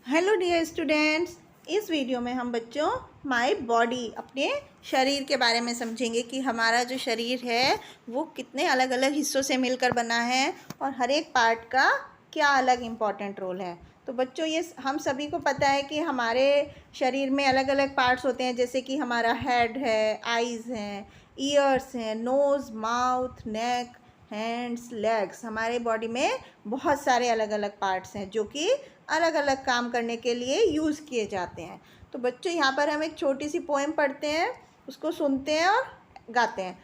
Hello dear students, इस video में हम बच्चों माय बॉडी अपने शरीर के बारे में समझेंगे कि हमारा जो शरीर है वो कितने अलग अलग हिस्सों से मिलकर बना है और हर एक पार्ट का क्या अलग इम्पॉर्टेंट रोल है। तो बच्चों ये हम सभी को पता है कि हमारे शरीर में अलग अलग पार्ट्स होते हैं, जैसे कि हमारा हेड है, आइज़ हैं, ईयर्स हैं, नोज़, माउथ, नेक, हैंड्स, लेग्स। हमारे बॉडी में बहुत सारे अलग अलग पार्ट्स हैं जो कि अलग अलग काम करने के लिए यूज़ किए जाते हैं। तो बच्चों यहाँ पर हम एक छोटी सी पोएम पढ़ते हैं, उसको सुनते हैं और गाते हैं।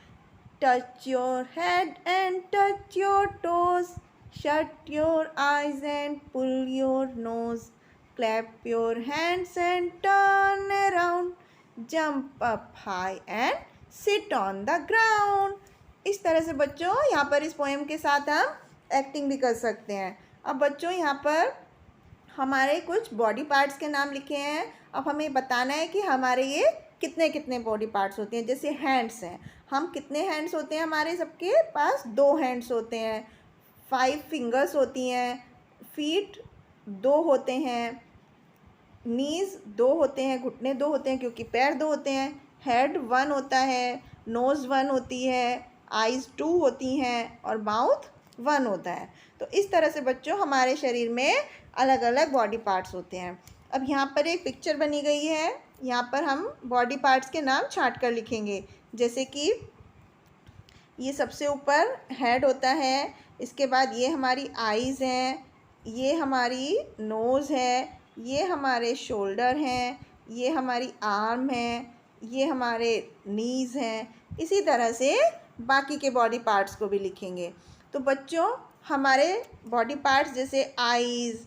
Touch your head and touch your toes, shut your eyes and pull your nose, clap your hands and turn around, jump up high and sit on the ground. इस तरह से बच्चों यहाँ पर इस पोएम के साथ हम एक्टिंग भी कर सकते हैं। अब बच्चों यहाँ पर हमारे कुछ बॉडी पार्ट्स के नाम लिखे हैं। अब हमें बताना है कि हमारे ये कितने कितने बॉडी पार्ट्स होते हैं। जैसे हैंड्स हैं, हम कितने हैंड्स होते हैं, हमारे सबके पास 2 हैंड्स होते हैं। 5 फिंगर्स होती हैं। फीट 2 होते हैं। नीज़ 2 होते हैं, घुटने 2 होते हैं क्योंकि पैर 2 होते हैं। हेड 1 होता है, नोज़ 1 होती है, आइज़ 2 होती हैं और माउथ 1 होता है। तो इस तरह से बच्चों हमारे शरीर में अलग अलग बॉडी पार्ट्स होते हैं। अब यहाँ पर एक पिक्चर बनी गई है, यहाँ पर हम बॉडी पार्ट्स के नाम छांट कर लिखेंगे। जैसे कि ये सबसे ऊपर हेड होता है, इसके बाद ये हमारी आइज़ हैं, ये हमारी नोज़ है, ये हमारे शोल्डर हैं, ये हमारी आर्म है, ये हमारे नीज़ हैं। इसी तरह से बाकी के बॉडी पार्ट्स को भी लिखेंगे। तो बच्चों हमारे बॉडी पार्ट्स जैसे eyes,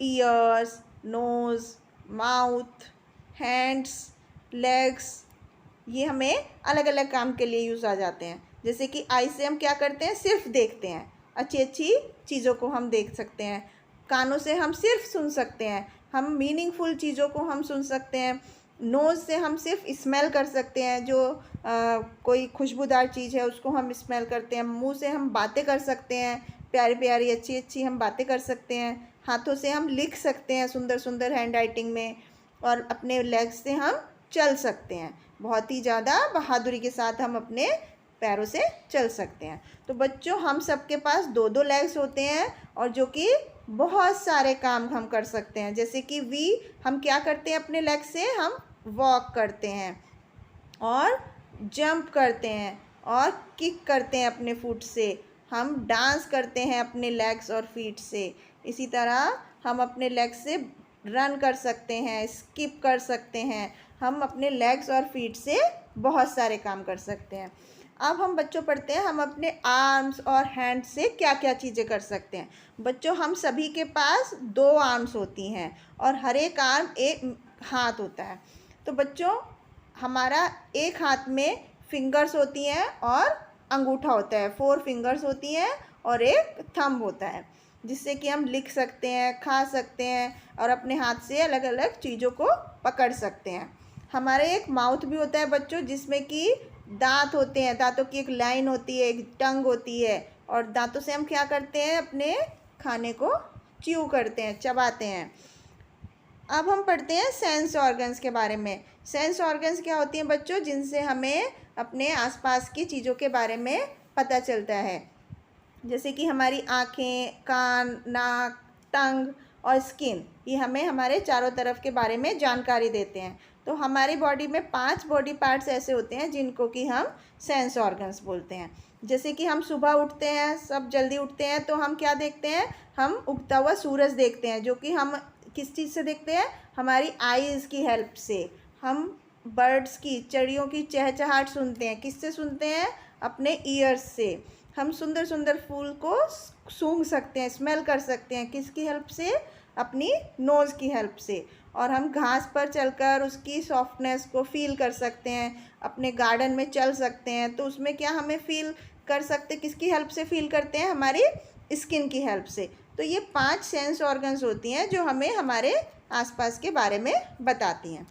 ears, nose, mouth, hands, legs, ये हमें अलग अलग काम के लिए यूज़ आ जाते हैं। जैसे कि आई से हम क्या करते हैं, सिर्फ देखते हैं, अच्छी अच्छी चीज़ों को हम देख सकते हैं। कानों से हम सिर्फ सुन सकते हैं, हम मीनिंगफुल चीज़ों को हम सुन सकते हैं। नोज़ से हम सिर्फ स्मेल कर सकते हैं, जो कोई खुशबूदार चीज़ है उसको हम स्मेल करते हैं। मुंह से हम बातें कर सकते हैं, प्यारी प्यारी अच्छी अच्छी हम बातें कर सकते हैं। हाथों से हम लिख सकते हैं सुंदर सुंदर हैंड राइटिंग में, और अपने लेग्स से हम चल सकते हैं। बहुत ही ज़्यादा बहादुरी के साथ हम अपने पैरों से चल सकते हैं। तो बच्चों हम सबके पास 2-2 लेग्स होते हैं और जो कि बहुत सारे काम हम कर सकते हैं। जैसे कि हम क्या करते हैं, अपने लेग से हम वॉक करते हैं और जंप करते हैं और किक करते हैं अपने फुट से। हम डांस करते हैं अपने लेग्स और फीट से। इसी तरह हम अपने लेग्स से रन कर सकते हैं, स्किप कर सकते हैं। हम अपने लेग्स और फीट से बहुत सारे काम कर सकते हैं। अब हम बच्चों पढ़ते हैं हम अपने आर्म्स और हैंड से क्या क्या चीज़ें कर सकते हैं। बच्चों हम सभी के पास 2 आर्म्स होती हैं और हर एक आर्म एक हाथ होता है। तो बच्चों हमारा एक हाथ में फिंगर्स होती हैं और अंगूठा होता है। 4 फिंगर्स होती हैं और एक थंब होता है, जिससे कि हम लिख सकते हैं, खा सकते हैं और अपने हाथ से अलग अलग चीज़ों को पकड़ सकते हैं। हमारे एक माउथ भी होता है बच्चों, जिसमें कि दांत होते हैं, दांतों की एक लाइन होती है, एक टंग होती है, और दांतों से हम क्या करते हैं, अपने खाने को च्यू करते हैं, चबाते हैं। अब हम पढ़ते हैं सेंस ऑर्गन्स के बारे में। सेंस ऑर्गन्स क्या होती हैं बच्चों, जिनसे हमें अपने आसपास की चीज़ों के बारे में पता चलता है। जैसे कि हमारी आँखें, कान, नाक, टंग और स्किन, ये हमें हमारे चारों तरफ के बारे में जानकारी देते हैं। तो हमारी बॉडी में 5 बॉडी पार्ट्स ऐसे होते हैं जिनको कि हम सेंस ऑर्गन्स बोलते हैं। जैसे कि हम सुबह उठते हैं, सब जल्दी उठते हैं, तो हम क्या देखते हैं, हम उगता हुआ सूरज देखते हैं, जो कि हम किस चीज़ से देखते हैं, हमारी आईज़ की हेल्प से। हम बर्ड्स की, चिड़ियों की चहचहाहट सुनते हैं, किससे सुनते हैं, अपने ईयर्स से। हम सुंदर सुंदर फूल को सूंघ सकते हैं, स्मेल कर सकते हैं, किसकी हेल्प से, अपनी नोज़ की हेल्प से। और हम घास पर चलकर उसकी सॉफ्टनेस को फील कर सकते हैं, अपने गार्डन में चल सकते हैं, तो उसमें क्या हमें फील कर सकते, किसकी हेल्प से फील करते हैं, हमारी स्किन की हेल्प से। तो ये 5 सेंस ऑर्गन्स होती हैं जो हमें हमारे आसपास के बारे में बताती हैं।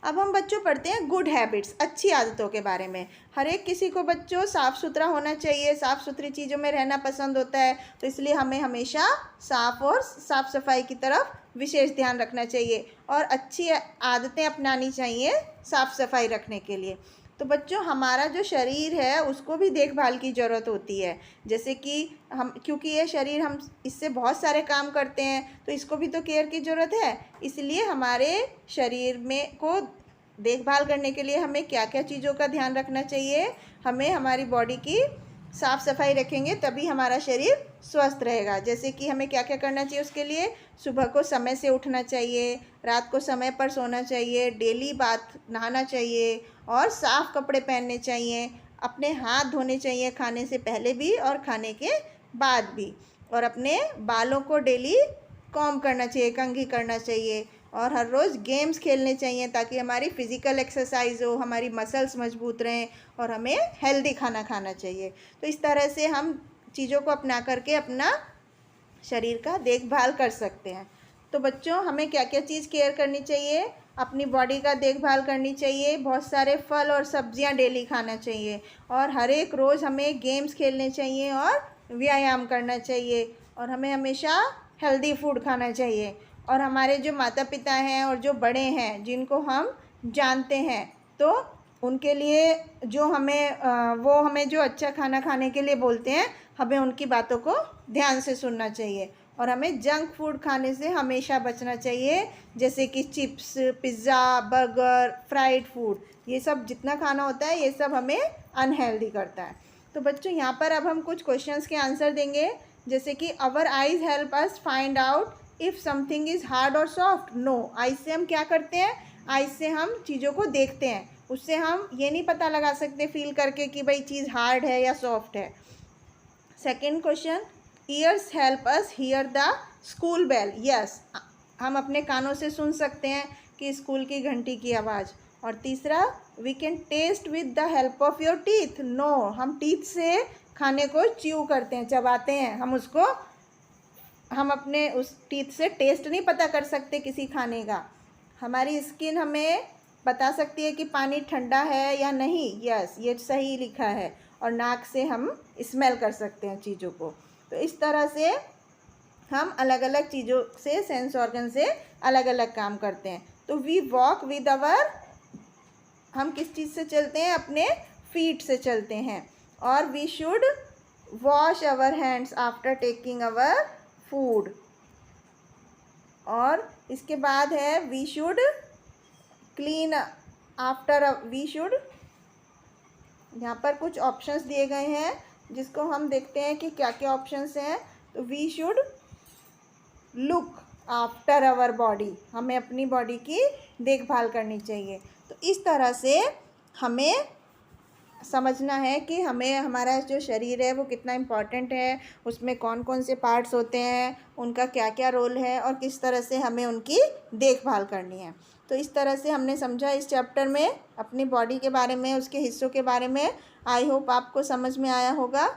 अब हम बच्चों पढ़ते हैं गुड हैबिट्स, अच्छी आदतों के बारे में। हर एक किसी को बच्चों साफ़ सुथरा होना चाहिए, साफ़ सुथरी चीज़ों में रहना पसंद होता है, तो इसलिए हमें हमेशा साफ़ सफाई की तरफ विशेष ध्यान रखना चाहिए और अच्छी आदतें अपनानी चाहिए साफ़ सफाई रखने के लिए। तो बच्चों हमारा जो शरीर है उसको भी देखभाल की ज़रूरत होती है, जैसे कि हम, क्योंकि ये शरीर हम इससे बहुत सारे काम करते हैं तो इसको भी तो केयर की ज़रूरत है। इसलिए हमारे शरीर में को देखभाल करने के लिए हमें क्या क्या चीज़ों का ध्यान रखना चाहिए। हमें हमारी बॉडी की साफ़ सफाई रखेंगे तभी हमारा शरीर स्वस्थ रहेगा। जैसे कि हमें क्या क्या करना चाहिए उसके लिए, सुबह को समय से उठना चाहिए, रात को समय पर सोना चाहिए, डेली नहाना चाहिए और साफ़ कपड़े पहनने चाहिए, अपने हाथ धोने चाहिए खाने से पहले भी और खाने के बाद भी, और अपने बालों को डेली कॉम्ब करना चाहिए, कंघी करना चाहिए, और हर रोज़ गेम्स खेलने चाहिए ताकि हमारी फ़िज़िकल एक्सरसाइज हो, हमारी मसल्स मजबूत रहें, और हमें हेल्दी खाना खाना चाहिए। तो इस तरह से हम चीज़ों को अपना करके अपना शरीर का देखभाल कर सकते हैं। तो बच्चों हमें क्या क्या चीज़ केयर करनी चाहिए, अपनी बॉडी का देखभाल करनी चाहिए, बहुत सारे फल और सब्जियां डेली खाना चाहिए, और हर एक रोज़ हमें गेम्स खेलने चाहिए और व्यायाम करना चाहिए, और हमें हमेशा हेल्दी फूड खाना चाहिए। और हमारे जो माता पिता हैं और जो बड़े हैं जिनको हम जानते हैं, तो उनके लिए जो वो हमें जो अच्छा खाना खाने के लिए बोलते हैं, हमें उनकी बातों को ध्यान से सुनना चाहिए, और हमें जंक फूड खाने से हमेशा बचना चाहिए, जैसे कि chips, pizza, burger, fried food, ये सब जितना खाना होता है ये सब हमें अनहेल्दी करता है। तो बच्चों यहाँ पर अब हम कुछ क्वेश्चंस के आंसर देंगे, जैसे कि our eyes help us find out if something is hard और सॉफ्ट। नो, आइज़ से हम क्या करते हैं, आइज़ से हम चीज़ों को देखते हैं, उससे हम ये नहीं पता लगा सकते फील करके कि भाई चीज़ हार्ड है या सॉफ्ट है। Second question, ears help us hear the school bell. Yes, हम अपने कानों से सुन सकते हैं कि स्कूल की घंटी की आवाज़। और तीसरा, we can taste with the help of your teeth. No, हम टीथ से खाने को च्यू करते हैं, चबाते हैं, हम अपने उस टीथ से टेस्ट नहीं पता कर सकते किसी खाने का। हमारी स्किन हमें बता सकती है कि पानी ठंडा है या नहीं। यस, ये सही लिखा है। और नाक से हम स्मेल कर सकते हैं चीज़ों को। तो इस तरह से हम अलग अलग चीज़ों से, सेंस ऑर्गन से अलग अलग काम करते हैं। तो वी वॉक विद आवर, हम किस चीज़ से चलते हैं, अपने फीट से चलते हैं। और we should wash our hands after taking our food. और इसके बाद है we should clean after, we should, यहाँ पर कुछ ऑप्शंस दिए गए हैं जिसको हम देखते हैं कि क्या क्या ऑप्शंस हैं। तो we should look after our body, हमें अपनी बॉडी की देखभाल करनी चाहिए। तो इस तरह से हमें समझना है कि हमें, हमारा जो शरीर है वो कितना इम्पॉर्टेंट है, उसमें कौन कौन से पार्ट्स होते हैं, उनका क्या क्या रोल है, और किस तरह से हमें उनकी देखभाल करनी है। तो इस तरह से हमने समझा इस चैप्टर में अपनी बॉडी के बारे में, उसके हिस्सों के बारे में। आई होप आपको समझ में आया होगा।